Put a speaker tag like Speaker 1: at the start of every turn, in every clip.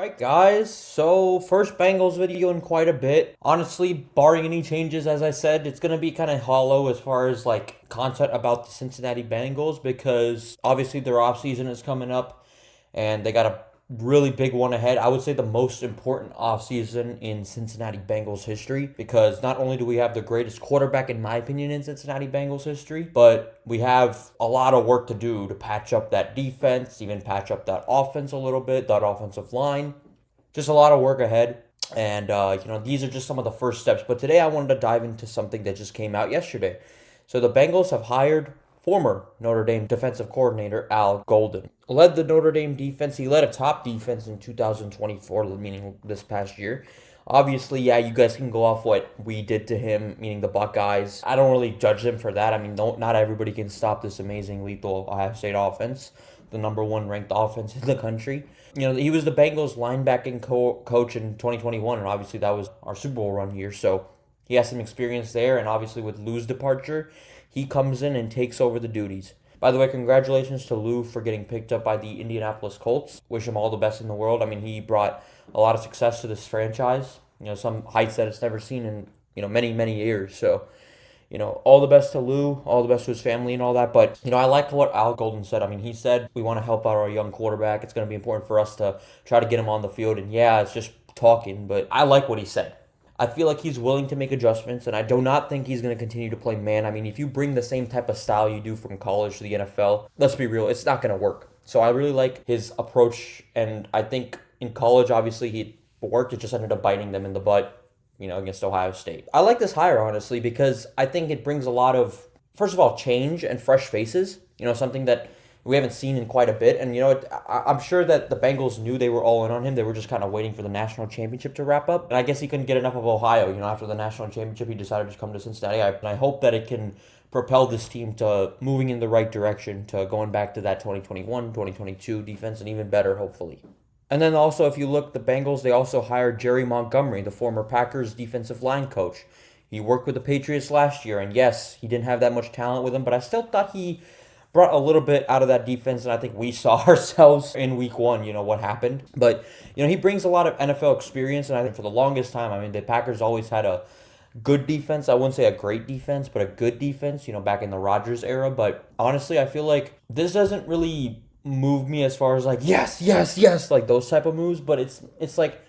Speaker 1: Alright guys, so first Bengals video in quite a bit. Honestly, barring any changes, as I said, it's going to be kind of hollow as far as like content about the Cincinnati Bengals because obviously their offseason is coming up and they got a really big one ahead. I would say the most important offseason in Cincinnati Bengals history because not only do we have the greatest quarterback, in my opinion, in Cincinnati Bengals history, but we have a lot of work to do to patch up that defense, even patch up that offense a little bit, that offensive line. Just a lot of work ahead. And, these are just some of the first steps. But today I wanted to dive into something that just came out yesterday. So the Bengals have hired former Notre Dame defensive coordinator Al Golden. Led the Notre Dame defense. He led a top defense in 2024, meaning this past year. Obviously, yeah, you guys can go off what we did to him, meaning the Buckeyes. I don't really judge them for that. I mean, not everybody can stop this amazing, lethal Ohio State offense, the number one ranked offense in the country. He was the Bengals linebacking coach in 2021, and obviously that was our Super Bowl run year. So he has some experience there, and obviously with Lou's departure, he comes in and takes over the duties. By the way, congratulations to Lou for getting picked up by the Indianapolis Colts. Wish him all the best in the world. I mean, he brought a lot of success to this franchise. Some heights that it's never seen in, many, many years. So, all the best to Lou, all the best to his family and all that. But, I like what Al Golden said. I mean, he said, we want to help out our young quarterback. It's going to be important for us to try to get him on the field. And yeah, it's just talking, but I like what he said. I feel like he's willing to make adjustments, and I do not think he's going to continue to play man. I mean, if you bring the same type of style you do from college to the NFL, let's be real, it's not going to work. So I really like his approach, and I think in college, obviously, he worked. It just ended up biting them in the butt, against Ohio State. I like this hire, honestly, because I think it brings a lot of, first of all, change and fresh faces, something that we haven't seen in quite a bit. And, I'm sure that the Bengals knew they were all in on him. They were just kind of waiting for the national championship to wrap up. And I guess he couldn't get enough of Ohio. After the national championship, he decided to come to Cincinnati. And I hope that it can propel this team to moving in the right direction, to going back to that 2021, 2022 defense, and even better, hopefully. And then also, if you look, the Bengals, they also hired Jerry Montgomery, the former Packers defensive line coach. He worked with the Patriots last year, and yes, he didn't have that much talent with him, but I still thought he brought a little bit out of that defense, and I think we saw ourselves in week one, what happened. But, he brings a lot of NFL experience, and I think for the longest time, I mean, the Packers always had a good defense. I wouldn't say a great defense, but a good defense, back in the Rodgers era. But honestly, I feel like this doesn't really move me as far as like, yes, yes, yes, like those type of moves, but it's like,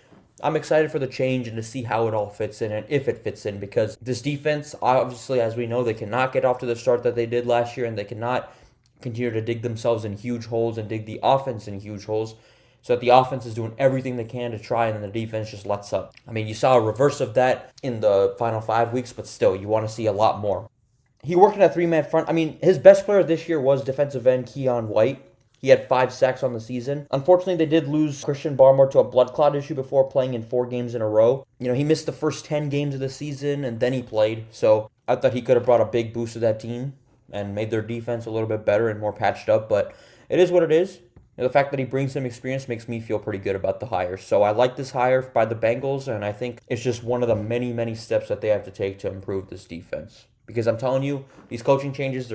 Speaker 1: I'm excited for the change and to see how it all fits in and if it fits in, because this defense, obviously, as we know, they cannot get off to the start that they did last year, and they cannot continue to dig themselves in huge holes and dig the offense in huge holes, so that the offense is doing everything they can to try, and then the defense just lets up. I mean, you saw a reverse of that in the final 5 weeks, but still, you want to see a lot more. He worked in a three-man front. I mean, his best player this year was defensive end Keon White. He had 5 sacks on the season. Unfortunately, they did lose Christian Barmore to a blood clot issue before playing in 4 games in a row. He missed the first 10 games of the season, and then he played. So I thought he could have brought a big boost to that team and made their defense a little bit better and more patched up. But it is what it is. The fact that he brings some experience makes me feel pretty good about the hire. So I like this hire by the Bengals, and I think it's just one of the many, many steps that they have to take to improve this defense. Because I'm telling you, these coaching changes,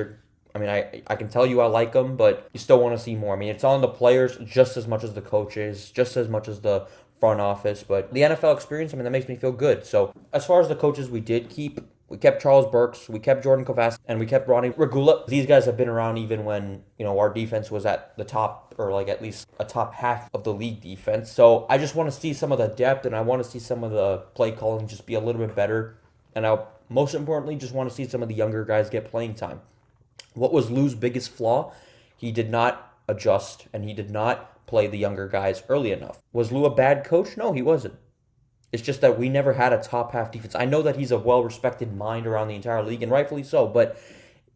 Speaker 1: I can tell you I like them, but you still want to see more. I mean, it's on the players just as much as the coaches, just as much as the front office. But the NFL experience, that makes me feel good. So as far as the coaches we did keep, we kept Charles Burks, we kept Jordan Kovacs, and we kept Ronnie Regula. These guys have been around even when, our defense was at the top, or like at least a top half of the league defense. So I just want to see some of the depth, and I want to see some of the play calling just be a little bit better. And I, most importantly, just want to see some of the younger guys get playing time. What was Lou's biggest flaw? He did not adjust, and he did not play the younger guys early enough. Was Lou a bad coach? No, he wasn't. It's just that we never had a top half defense. I know that he's a well-respected mind around the entire league, and rightfully so, but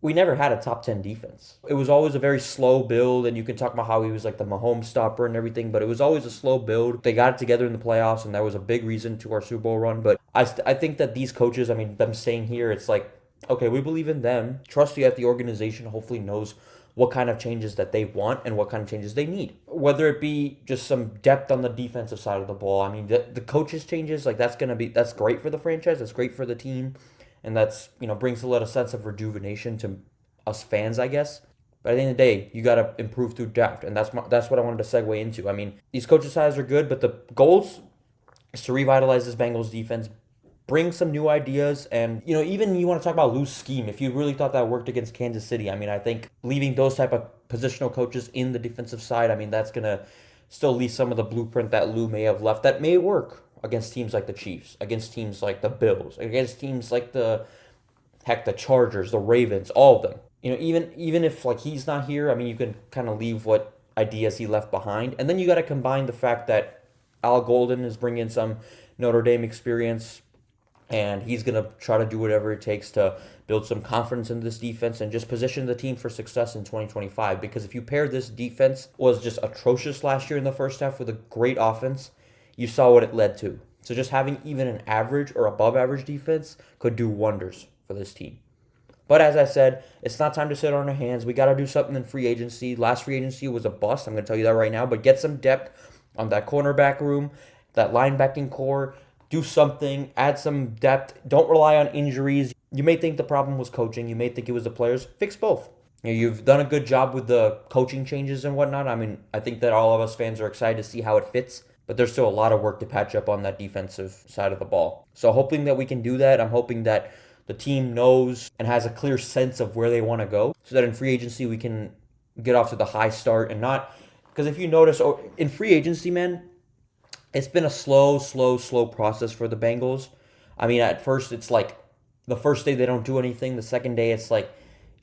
Speaker 1: we never had a top 10 defense. It was always a very slow build, and you can talk about how he was like the Mahomes stopper and everything, but it was always a slow build. They got it together in the playoffs, and that was a big reason to our Super Bowl run. But I think that these coaches, them staying here, it's like, okay, we believe in them. Trust you that the organization hopefully knows what kind of changes that they want and what kind of changes they need. Whether it be just some depth on the defensive side of the ball. The coaches changes, that's great for the franchise. That's great for the team. And that's, brings a little sense of rejuvenation to us fans, I guess. But at the end of the day, you got to improve through draft, and that's what I wanted to segue into. I mean, these coaches' hires are good, but the goals is to revitalize this Bengals defense, bring some new ideas, and even you want to talk about loose scheme. If you really thought that worked against Kansas City, I mean, I think leaving those type of positional coaches in the defensive side, I mean, that's gonna still leave some of the blueprint that Lou may have left that may work against teams like the Chiefs, against teams like the Bills, against teams like the Chargers, the Ravens, all of them. Even if like he's not here, I mean, you can kind of leave what ideas he left behind, and then you got to combine the fact that Al Golden is bringing some Notre Dame experience, and he's gonna try to do whatever it takes to build some confidence in this defense and just position the team for success in 2025. Because if you pair this defense was just atrocious last year in the first half with a great offense, you saw what it led to. So just having even an average or above average defense could do wonders for this team. But as I said, it's not time to sit on our hands. We got to do something in free agency. Last free agency was a bust. I'm going to tell you that right now. But get some depth on that cornerback room, that linebacking core. Do something. Add some depth. Don't rely on injuries. You may think the problem was coaching. You may think it was the players. Fix both. You've done a good job with the coaching changes and whatnot. I mean, I think that all of us fans are excited to see how it fits. But there's still a lot of work to patch up on that defensive side of the ball. So hoping that we can do that. I'm hoping that the team knows and has a clear sense of where they want to go so that in free agency we can get off to the high start and not... Because if you notice, in free agency, man, it's been a slow process for the Bengals. I mean, at first it's like the first day they don't do anything. The second day it's like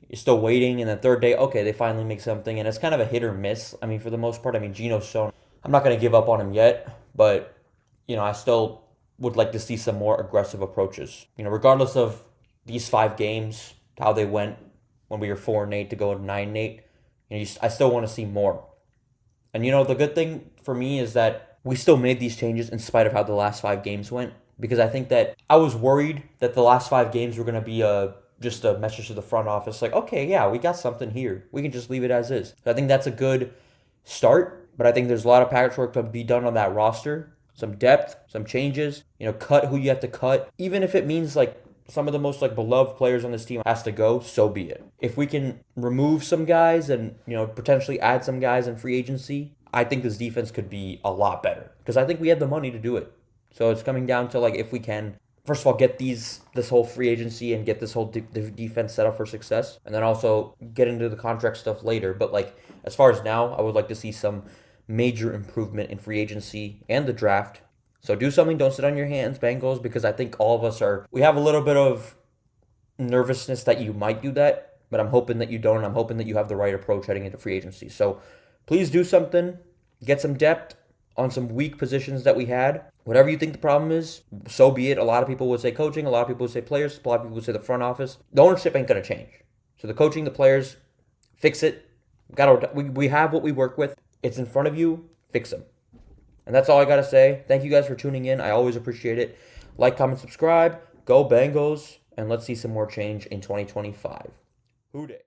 Speaker 1: you're still waiting. And the third day, okay, they finally make something. And it's kind of a hit or miss. I mean, for the most part, I mean, Geno's shown... I'm not going to give up on him yet, but, I still would like to see some more aggressive approaches. Regardless of these 5 games, how they went when we were 4-8 to go 9-8, I still want to see more. And the good thing for me is that we still made these changes in spite of how the last 5 games went, because I think that I was worried that the last 5 games were going to be just a message to the front office, like, okay, yeah, we got something here. We can just leave it as is. So I think that's a good start, but I think there's a lot of patchwork to be done on that roster. Some depth, some changes, cut who you have to cut. Even if it means like some of the most like beloved players on this team has to go, so be it. If we can remove some guys and, potentially add some guys in free agency, I think this defense could be a lot better because I think we have the money to do it. So it's coming down to like if we can, first of all, get this whole free agency and get this whole defense set up for success, and then also get into the contract stuff later. But like as far as now, I would like to see some major improvement in free agency and the draft. So do something. Don't sit on your hands, Bengals, because I think all of us we have a little bit of nervousness that you might do that, but I'm hoping that you don't. I'm hoping that you have the right approach heading into free agency. So please do something. Get some depth on some weak positions that we had. Whatever you think the problem is, so be it. A lot of people would say coaching. A lot of people would say players. A lot of people would say the front office. The ownership ain't going to change. So the coaching, the players, fix it. We have what we work with. It's in front of you. Fix them. And that's all I got to say. Thank you guys for tuning in. I always appreciate it. Like, comment, subscribe. Go Bengals. And let's see some more change in 2025. Who dey?